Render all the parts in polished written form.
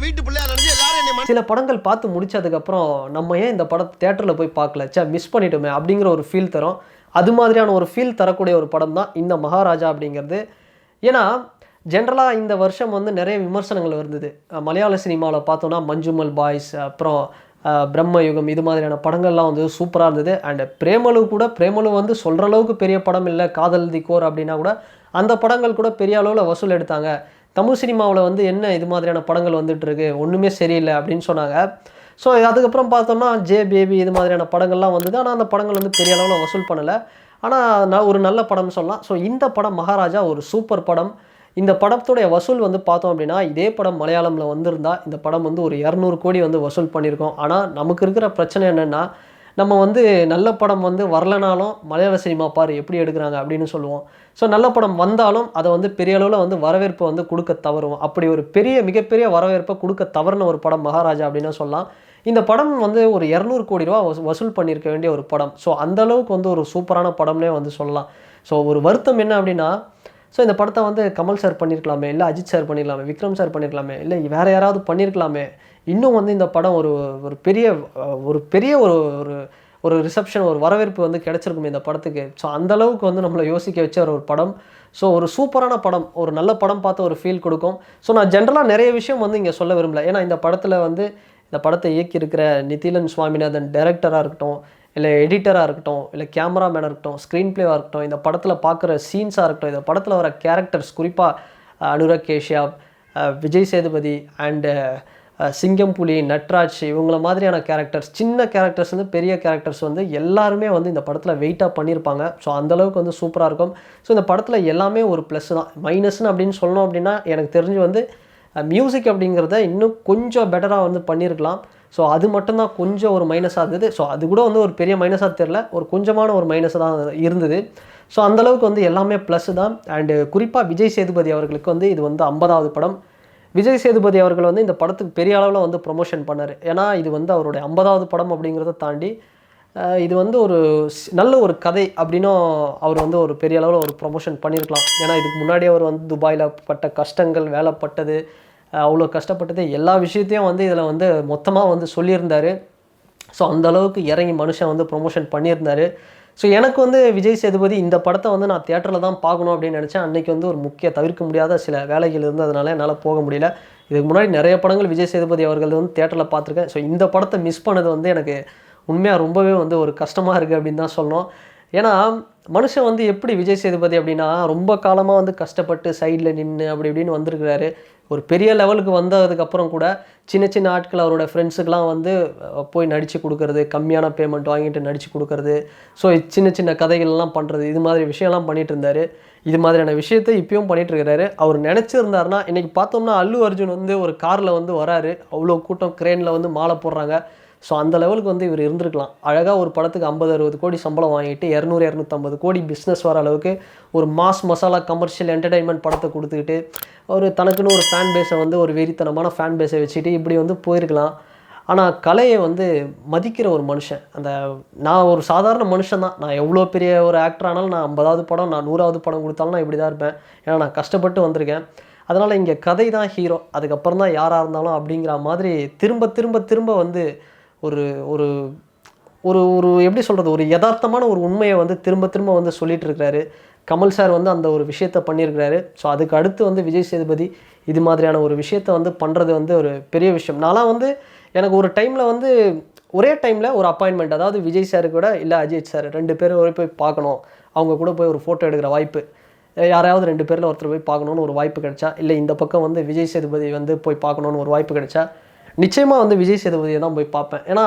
வீட்டு பிள்ளையா நினைச்சு எல்லாரும் சில படங்கள் பார்த்து முடிச்சதுக்கப்புறம் நம்ம ஏன் இந்த படத்தை தேட்டரில் போய் பார்க்கல, மிஸ் பண்ணிட்டோமே அப்படிங்கிற ஒரு ஃபீல் தரும். அது மாதிரியான ஒரு ஃபீல் தரக்கூடிய ஒரு படம் தான் இந்த மகாராஜா அப்படிங்கிறது. ஏன்னா ஜென்ரலாக இந்த வருஷம் வந்து நிறைய விமர்சனங்கள் இருந்தது. மலையாள சினிமாவில் பார்த்தோன்னா மஞ்சுமல் பாய்ஸ், அப்புறம் பிரம்மயுகம், இது மாதிரியான படங்கள்லாம் வந்து சூப்பராக இருந்தது. அண்ட் பிரேமலு வந்து சொல்கிற அளவுக்கு பெரிய படம் இல்லை, காதல் தி கோர் அப்படின்னா கூட அந்த படங்கள் கூட பெரிய அளவில் வசூல் எடுத்தாங்க. தமிழ் சினிமாவில் வந்து என்ன இது மாதிரியான படங்கள் வந்துட்டுருக்கு, ஒன்றுமே சரியில்லை அப்படின்னு சொன்னாங்க. ஸோ அதுக்கப்புறம் பார்த்தோம்னா ஜே பேபி இது மாதிரியான படங்கள்லாம் வந்தது. ஆனால் அந்த படங்கள் வந்து பெரிய அளவில் வசூல் பண்ணலை. ஆனால் ஒரு நல்ல படம்னு சொல்லலாம். ஸோ இந்த படம் மகாராஜா ஒரு சூப்பர் படம். இந்த படத்துடைய வசூல் வந்து பார்த்தோம் அப்படின்னா இதே படம் மலையாளமில் வந்திருந்தா இந்த படம் வந்து ஒரு 200 கோடி வந்து வசூல் பண்ணியிருக்கோம். ஆனால் நமக்கு இருக்கிற பிரச்சனை என்னென்னா, நம்ம வந்து நல்ல படம் வந்து வரலனாலும் மலையாள சினிமா பாரு எப்படி எடுக்கிறாங்க அப்படின்னு சொல்லுவோம். ஸோ நல்ல படம் வந்தாலும் அதை வந்து பெரிய அளவில் வந்து வரவேற்பை வந்து கொடுக்க தவறுவோம். அப்படி ஒரு மிகப்பெரிய வரவேற்பை கொடுக்க தவறுன ஒரு படம் மகாராஜா அப்படின்னு சொல்லலாம். இந்த படம் வந்து ஒரு 200 கோடி ரூபா வசூல் பண்ணியிருக்க வேண்டிய ஒரு படம். ஸோ அந்தளவுக்கு வந்து ஒரு சூப்பரான படம்னே வந்து சொல்லலாம். ஸோ ஒரு வருத்தம் என்ன அப்படின்னா, ஸோ இந்த படத்தை வந்து கமல் சார் பண்ணியிருக்கலாமே, இல்லை அஜித் சார் பண்ணியிருக்கலாமே, விக்ரம் சார் பண்ணியிருக்கலாமே, இல்லை வேறு யாராவது பண்ணியிருக்கலாமே. இன்னும் வந்து இந்த படம் ஒரு பெரிய ஒரு ரிசப்ஷன், ஒரு வரவேற்பு வந்து கிடச்சிருக்குமே இந்த படத்துக்கு. ஸோ அந்தளவுக்கு வந்து நம்மளை யோசிக்க வச்ச ஒரு படம். ஸோ ஒரு சூப்பரான படம், ஒரு நல்ல படம் பார்த்து ஒரு ஃபீல் கொடுக்கும். ஸோ நான் ஜென்ரலாக நிறைய விஷயம் வந்து இங்கே சொல்ல விரும்பல. ஏன்னா இந்த படத்தில் வந்து இந்த படத்தை இயக்கியிருக்கிற நிதிலன் சுவாமிநாதன் டைரக்டராக இருக்கட்டும், இல்லை எடிட்டராக இருக்கட்டும், இல்லை கேமராமேனாக இருக்கட்டும், ஸ்க்ரீன் பிளேவாக இருக்கட்டும், இந்த படத்தில் பார்க்குற சீன்ஸாக இருக்கட்டும், இந்த படத்தில் வர கேரக்டர்ஸ், குறிப்பாக அனுராக் கேஷ்யாப், விஜய் சேதுபதி அண்டு சிங்கம் புலி, நட்ராஜ், இவங்கள மாதிரியான கேரக்டர்ஸ், சின்ன கேரக்டர்ஸ் வந்து பெரிய கேரக்டர்ஸ் வந்து எல்லாருமே வந்து இந்த படத்தில் வெயிட்டாக பண்ணியிருப்பாங்க. ஸோ அந்தளவுக்கு வந்து சூப்பராக இருக்கும். ஸோ இந்த படத்தில் எல்லாமே ஒரு ப்ளஸ் தான். மைனஸ்ன்னு அப்படின்னு சொல்லணும் அப்படின்னா எனக்கு தெரிஞ்சு வந்து மியூசிக் அப்படிங்கிறத இன்னும் கொஞ்சம் பெட்டராக வந்து பண்ணியிருக்கலாம். ஸோ அது மட்டும்தான் கொஞ்சம் ஒரு மைனஸாக இருந்தது. ஸோ அது கூட வந்து ஒரு பெரிய மைனஸாக தெரில, ஒரு கொஞ்சமான ஒரு மைனஸாக தான் இருந்தது. ஸோ அந்தளவுக்கு வந்து எல்லாமே ப்ளஸ் தான். அண்டு குறிப்பாக விஜய் சேதுபதி அவர்களுக்கு வந்து இது வந்து 50வது படம். விஜய் சேதுபதி அவர்கள் வந்து இந்த படத்துக்கு பெரிய அளவில் வந்து ப்ரொமோஷன் பண்ணார். ஏன்னா இது வந்து அவருடைய 50வது படம் அப்படிங்கிறத தாண்டி இது வந்து ஒரு நல்ல ஒரு கதை அப்படின்னும் அவர் வந்து ஒரு பெரிய அளவில் ஒரு ப்ரொமோஷன் பண்ணியிருக்கலாம். ஏன்னா இதுக்கு முன்னாடி அவர் வந்து துபாயில் பட்ட கஷ்டங்கள், வேலைப்பட்டது, அவ்வளோ கஷ்டப்பட்டது, எல்லா விஷயத்தையும் வந்து இதில் வந்து மொத்தமாக வந்து சொல்லியிருந்தார். ஸோ அந்தளவுக்கு இறங்கி மனுஷன் வந்து ப்ரொமோஷன் பண்ணியிருந்தார். ஸோ எனக்கு வந்து விஜய் சேதுபதி இந்த படத்தை வந்து நான் தியேட்டரில் தான் பார்க்கணும் அப்படின்னு நினச்சேன். அன்றைக்கி வந்து ஒரு தவிர்க்க முடியாத சில வேலைகள் இருந்ததுனால என்னால் போக முடியல. இதுக்கு முன்னாடி நிறைய படங்கள் விஜய் சேதுபதி அவர்கள் வந்து தியேட்டரில் பார்த்துருக்கேன். ஸோ இந்த படத்தை மிஸ் பண்ணது வந்து எனக்கு உண்மையாக ரொம்பவே வந்து ஒரு கஷ்டமாக இருக்குது அப்படின்னு தான் சொல்லணும். ஏன்னா மனுஷன் வந்து எப்படி விஜய் சேதுபதி அப்படின்னா ரொம்ப காலமாக வந்து கஷ்டப்பட்டு சைடில் நின்று அப்படி இப்படின்னு வந்திருக்கிறாரு. ஒரு பெரிய லெவலுக்கு வந்ததுக்கப்புறம் கூட சின்ன சின்ன ஆட்கள் அவரோட ஃப்ரெண்ட்ஸுக்கெலாம் வந்து போய் நடித்து கொடுக்கறது, கம்மியான பேமெண்ட் வாங்கிட்டு நடித்து கொடுக்கறது, ஸோ சின்ன சின்ன கதைகள்லாம் பண்ணுறது, இது மாதிரி விஷயம்லாம் பண்ணிகிட்டு இருந்தார். இது மாதிரியான விஷயத்தை இப்பயும் பண்ணிகிட்ருக்கிறாரு. அவர் நினச்சிருந்தாருன்னா இன்றைக்கி பார்த்தோம்னா அல்லு அர்ஜுன் வந்து ஒரு காரில் வந்து வராரு, அவ்வளோ கூட்டம் கிரேனில் வந்து மாலை போடுறாங்க. ஸோ அந்த லெவலுக்கு வந்து இவர் இருந்திருக்கலாம். அழகாக ஒரு படத்துக்கு 50-60 கோடி சம்பளம் வாங்கிட்டு 200-250 கோடி பிஸ்னஸ் வர அளவுக்கு ஒரு மாஸ் மசாலா கமர்ஷியல் என்டர்டைன்மெண்ட் படத்தை கொடுத்துக்கிட்டு ஒரு தனக்குன்னு ஒரு ஃபேன் பேஸை வந்து ஒரு வெறித்தனமான ஃபேன் பேஸை வச்சுட்டு இப்படி வந்து போயிருக்கலாம். ஆனால் கலையை வந்து மதிக்கிற ஒரு மனுஷன். நான் ஒரு சாதாரண மனுஷன் தான். நான் எவ்வளோ பெரிய ஒரு ஆக்டர் ஆனாலும் நான் 50வது படம், நான் 100வது படம் கொடுத்தாலும் நான் இப்படி தான் இருப்பேன். ஏன்னா நான் கஷ்டப்பட்டு வந்திருக்கேன். அதனால் இங்கே கதை தான் ஹீரோ, அதுக்கப்புறம் தான் யாராக இருந்தாலும் அப்படிங்கிற மாதிரி திரும்ப திரும்ப திரும்ப வந்து ஒரு ஒரு ஒரு ஒரு எப்படி சொல்கிறது, ஒரு யதார்த்தமான ஒரு உண்மையை வந்து திரும்ப திரும்ப வந்து சொல்லிகிட்டு இருக்கிறாரு. கமல் சார் வந்து அந்த ஒரு விஷயத்தை பண்ணியிருக்கிறாரு. ஸோ அதுக்கு அடுத்து வந்து விஜய் சேதுபதி இது மாதிரியான ஒரு விஷயத்தை வந்து பண்ணுறது வந்து ஒரு பெரிய விஷயம். நான்லாம் வந்து எனக்கு ஒரு டைமில் வந்து ஒரே டைமில் ஒரு அப்பாயின்மெண்ட், அதாவது விஜய் சார் கூட இல்லை அஜித் சார் 2 பேரும் போய் பார்க்கணும், அவங்க கூட போய் ஒரு ஃபோட்டோ எடுக்கிற வாய்ப்பு, யாராவது 2 பேரில் ஒருத்தர் போய் பார்க்கணுன்னு ஒரு வாய்ப்பு கிடைச்சா, இல்லை இந்த பக்கம் வந்து விஜய் சேதுபதி வந்து போய் பார்க்கணுன்னு ஒரு வாய்ப்பு கிடைச்சா நிச்சயமாக வந்து விஜய் சேதுபதியை தான் போய் பார்ப்பேன். ஏன்னா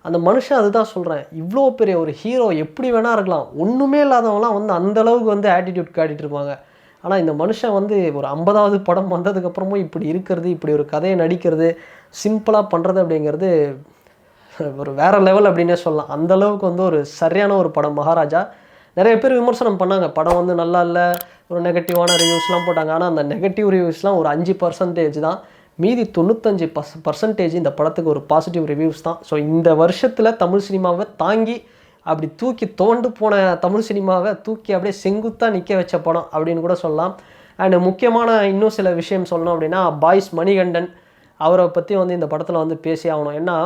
அந்த மனுஷன் அதுதான் சொல்கிறேன், இவ்வளோ பெரிய ஒரு ஹீரோ எப்படி வேணால் இருக்கலாம், ஒன்றுமே இல்லாதவங்களாம் வந்து அந்தளவுக்கு வந்து ஆட்டிடியூட் காட்டிகிட்டு இருப்பாங்க. ஆனால் இந்த மனுஷன் வந்து ஒரு 50வது படம் வந்ததுக்கப்புறமும் இப்படி இருக்கிறது, இப்படி ஒரு கதையை நடிக்கிறது, சிம்பிளாக பண்ணுறது அப்படிங்கிறது ஒரு வேறு லெவல் அப்படின்னே சொல்லலாம். அந்தளவுக்கு வந்து ஒரு சரியான ஒரு படம் மகாராஜா. நிறைய பேர் விமர்சனம் பண்ணாங்க, படம் வந்து நல்லா இல்லை, ஒரு நெகட்டிவான ரிவ்யூஸ்லாம் போட்டாங்க. ஆனால் அந்த நெகட்டிவ் ரிவ்யூஸ்லாம் ஒரு 5% தான். மீதி 95% இந்த படத்துக்கு ஒரு பாசிட்டிவ் ரிவ்யூஸ் தான். ஸோ இந்த வருஷத்தில் தமிழ் சினிமாவை தாங்கி அப்படி தூக்கி தோண்டு போன தமிழ் சினிமாவை தூக்கி அப்படியே செங்குத்தாக நிற்க வச்ச படம் அப்படின்னு கூட சொல்லலாம். அண்டு முக்கியமான இன்னும் சில விஷயம் சொல்லணும் அப்படின்னா, பாய்ஸ் மணிகண்டன் அவரை பற்றி வந்து இந்த படத்தில் வந்து பேசி ஆகணும். ஏன்னா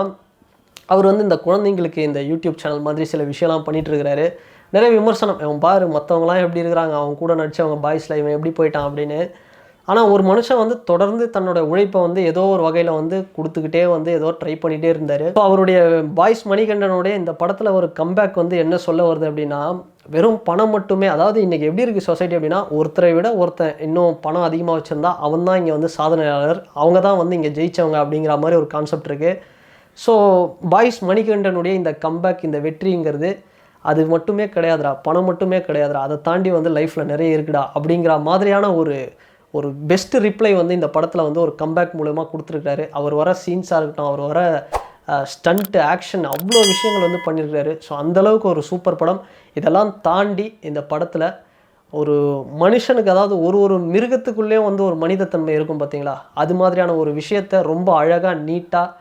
அவர் வந்து இந்த குழந்தைங்களுக்கு இந்த யூடியூப் சேனல் மாதிரி சில விஷயம்லாம் பண்ணிகிட்ருக்கிறாரு. நிறைய விமர்சனம், இவன் பாரு மற்றவங்களாம் எப்படி இருக்கிறாங்க, அவங்க கூட நடித்தவங்க பாய்ஸில் இவன் எப்படி போயிட்டான் அப்படின்னு. ஆனால் ஒரு மனுஷன் வந்து தொடர்ந்து தன்னோட உழைப்பை வந்து ஏதோ ஒரு வகையில் வந்து கொடுத்துக்கிட்டே வந்து ஏதோ ட்ரை பண்ணிகிட்டே இருந்தார். ஸோ அவருடைய பாய்ஸ் மணிகண்டனுடைய இந்த படத்தில் ஒரு கம்பேக் வந்து என்ன சொல்ல வருது அப்படின்னா, வெறும் பணம் மட்டுமே, அதாவது இன்றைக்கி எப்படி இருக்குது சொசைட்டி அப்படின்னா, ஒருத்தரை விட ஒருத்தன் இன்னும் பணம் அதிகமாக வச்சுருந்தா அவன் தான் இங்கே வந்து சாதனையாளர், அவங்க தான் வந்து இங்கே ஜெயித்தவங்க அப்படிங்கிற மாதிரி ஒரு கான்செப்ட் இருக்குது. ஸோ பாய்ஸ் மணிகண்டனுடைய இந்த கம்பேக், இந்த வெற்றிங்கிறது அது மட்டுமே கிடையாதுடா, பணம் மட்டுமே கிடையாதுடா, அதை தாண்டி வந்து லைஃப்பில் நிறைய இருக்குடா அப்படிங்கிற மாதிரியான ஒரு பெஸ்ட் ரிப்ளை வந்து இந்த படத்தில் வந்து ஒரு கம்பேக் மூலமாக கொடுத்துருக்காரு. அவர் வர சீன்ஸாக இருக்கட்டும், அவர் வர ஸ்டண்ட்டு, ஆக்ஷன், அவ்வளோ விஷயங்கள் வந்து பண்ணியிருக்காரு. ஸோ அந்தளவுக்கு ஒரு சூப்பர் படம். இதெல்லாம் தாண்டி இந்த படத்தில் ஒரு மனுஷனுக்கு, அதாவது ஒரு மிருகத்துக்குள்ளேயும் வந்து ஒரு மனிதத்தன்மை இருக்கும் பார்த்தீங்களா, அது மாதிரியான ஒரு விஷயத்தை ரொம்ப அழகாக நீட்டாக,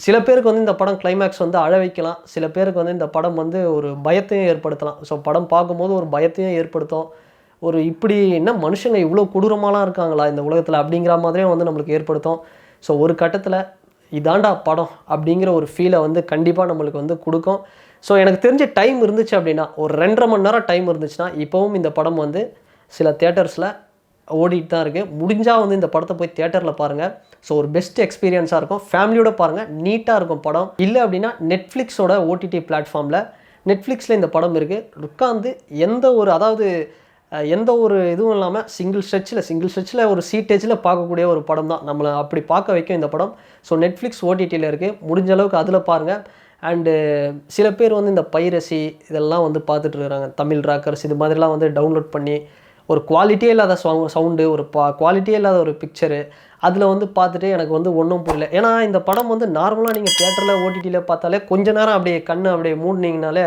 சில பேருக்கு வந்து இந்த படம் கிளைமேக்ஸ் வந்து அழ வைக்கலாம், சில பேருக்கு வந்து இந்த படம் வந்து ஒரு பயத்தையும் ஏற்படுத்தலாம். ஸோ படம் பார்க்கும்போது ஒரு பயத்தையும் ஏற்படுத்தும், ஒரு இப்படி என்ன மனுஷங்க இவ்வளோ கொடூரமாலாம் இருக்காங்களா இந்த உலகத்தில் அப்படிங்கிற மாதிரியும் வந்து நம்மளுக்கு ஏற்படுத்தும். ஸோ ஒரு கட்டத்தில் இதாண்டா படம் அப்படிங்கிற ஒரு ஃபீலை வந்து கண்டிப்பாக நம்மளுக்கு வந்து கொடுக்கும். ஸோ எனக்கு தெரிஞ்ச டைம் இருந்துச்சு அப்படின்னா, ஒரு 2.5 மணி நேரம் டைம் இருந்துச்சுன்னா, இப்போவும் இந்த படம் வந்து சில தியேட்டர்ஸில் ஓடிட்டு தான் இருக்குது. முடிஞ்சால் வந்து இந்த படத்தை போய் தியேட்டரில் பாருங்கள். ஸோ ஒரு பெஸ்ட் எக்ஸ்பீரியன்ஸாக இருக்கும். ஃபேமிலியோட பாருங்கள், நீட்டாக இருக்கும் படம். இல்லை அப்படின்னா நெட்ஃப்ளிக்ஸோட ஓடிடி பிளாட்ஃபார்மில், நெட்ஃப்ளிக்ஸில் இந்த படம் இருக்குது. உட்காந்து எந்த ஒரு இதுவும் இல்லாமல் சிங்கிள் ஸ்ட்ரெச்சில் ஒரு சீட்டேஜில் பார்க்கக்கூடிய ஒரு படம் தான். நம்மளை அப்படி பார்க்க வைக்கும் இந்த படம். ஸோ நெட்ஃப்ளிக்ஸ் ஓடிடியில் இருக்குது, முடிஞ்ச அளவுக்கு அதில் பாருங்கள். அண்டு சில பேர் வந்து இந்த பைரசி இதெல்லாம் வந்து பார்த்துட்டு இருக்கிறாங்க, தமிழ் ராக்கர்ஸ் இது மாதிரிலாம் வந்து டவுன்லோட் பண்ணி ஒரு குவாலிட்டியே இல்லாத சவுண்டு, ஒரு குவாலிட்டியே இல்லாத ஒரு பிக்சரு, அதில் வந்து பார்த்துட்டு எனக்கு வந்து ஒன்றும் புரியல. ஏன்னா இந்த படம் வந்து நார்மலாக நீங்கள் தியேட்டரில் ஓடிடியில் பார்த்தாலே கொஞ்ச நேரம் அப்படியே கண்ணு அப்படியே மூடினீங்கனாலே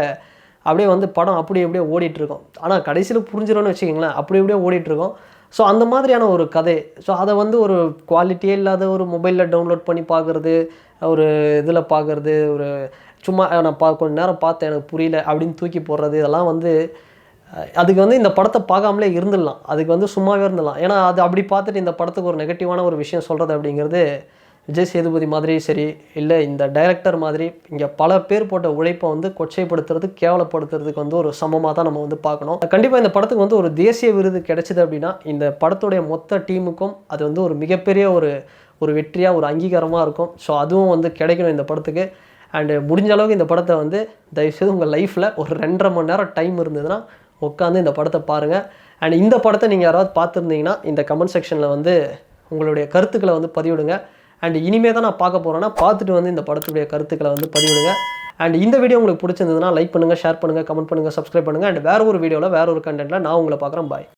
அப்படியே வந்து படம் அப்படியே ஓடிட்டுருக்கும். ஆனால் கடைசியில் புரிஞ்சிடும்னு வச்சுக்கிங்களேன், அப்படியே ஓடிட்டுருக்கும். ஸோ அந்த மாதிரியான ஒரு கதை. ஸோ அதை வந்து ஒரு குவாலிட்டியே இல்லாத ஒரு மொபைலில் டவுன்லோட் பண்ணி பார்க்குறது, ஒரு இதில் பார்க்குறது, ஒரு சும்மா நான் கொஞ்ச நேரம் பார்த்தேன் எனக்கு புரியல அப்படின்னு தூக்கி போடுறது, இதெல்லாம் வந்து அதுக்கு வந்து இந்த படத்தை பார்க்காமலே இருந்துடலாம், அதுக்கு வந்து சும்மாவே இருந்துடலாம். ஏன்னா அது அப்படி பார்த்துட்டு இந்த படத்துக்கு ஒரு நெகட்டிவான ஒரு விஷயம் சொல்கிறது அப்படிங்கிறது விஜய் சேதுபதி மாதிரி சரி, இல்லை இந்த டைரக்டர் மாதிரி இங்கே பல பேர் போட்ட உழைப்பை வந்து கொச்சைப்படுத்துறது, கேவலப்படுத்துறதுக்கு வந்து ஒரு சமமாக தான் நம்ம வந்து பார்க்கணும். கண்டிப்பாக இந்த படத்துக்கு வந்து ஒரு தேசிய விருது கிடைச்சிது அப்படின்னா, இந்த படத்துடைய மொத்த டீமுக்கும் அது வந்து ஒரு மிகப்பெரிய ஒரு வெற்றியாக, ஒரு அங்கீகாரமாக இருக்கும். ஸோ அதுவும் வந்து கிடைக்கணும் இந்த படத்துக்கு. அண்டு முடிஞ்ச அளவுக்கு இந்த படத்தை வந்து தயவுசெய்து உங்கள் லைஃப்பில் ஒரு 2.5 மணி நேரம் டைம் இருந்ததுன்னா உட்காந்து இந்த படத்தை பாருங்கள். அண்ட் இந்த படத்தை நீங்கள் யாராவது பார்த்துருந்தீங்கன்னா இந்த கமெண்ட் செக்ஷனில் வந்து உங்களுடைய கருத்துக்களை வந்து பதிவிடுங்க. அண்ட் இனிமேல் தான் நான் பார்க்க போகிறேன்னா பார்த்துட்டு வந்து இந்த படத்துடைய கருத்துக்களை வந்து பதிவிடுங்க. அண்ட் இந்த வீடியோ உங்களுக்கு பிடிச்சிருந்ததுன்னா லைக் பண்ணுங்கள், ஷேர் பண்ணுங்கள், கமெண்ட் பண்ணுங்கள், சப்ஸ்கிரைப் பண்ணுங்கள். அண்ட் வேறு ஒரு வீடியோவில் வேறு ஒரு கண்டென்ட்டில் நான் உங்களை பார்க்குறேன். பாய்.